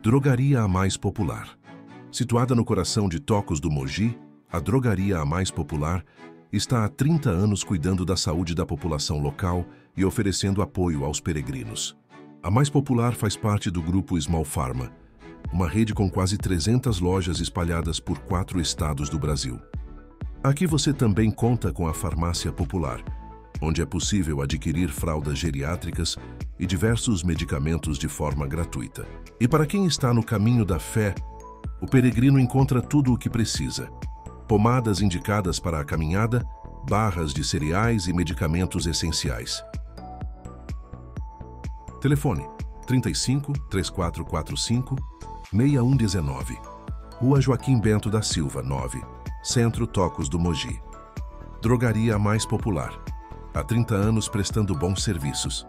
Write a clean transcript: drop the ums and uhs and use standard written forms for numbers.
Drogaria A Mais Popular. Situada no coração de Tocos do Mogi, a Drogaria A Mais Popular está há 30 anos cuidando da saúde da população local e oferecendo apoio aos peregrinos. A Mais Popular faz parte do grupo Small Pharma, uma rede com quase 300 lojas espalhadas por 4 estados do Brasil. Aqui você também conta com a Farmácia Popular, onde é possível adquirir fraldas geriátricas e diversos medicamentos de forma gratuita. E para quem está no caminho da fé, o peregrino encontra tudo o que precisa: pomadas indicadas para a caminhada, barras de cereais e medicamentos essenciais. Telefone 35 3445 6119. Rua Joaquim Bento da Silva, 9, Centro, Tocos do Mogi. Drogaria A Mais Popular. Há 30 anos prestando bons serviços.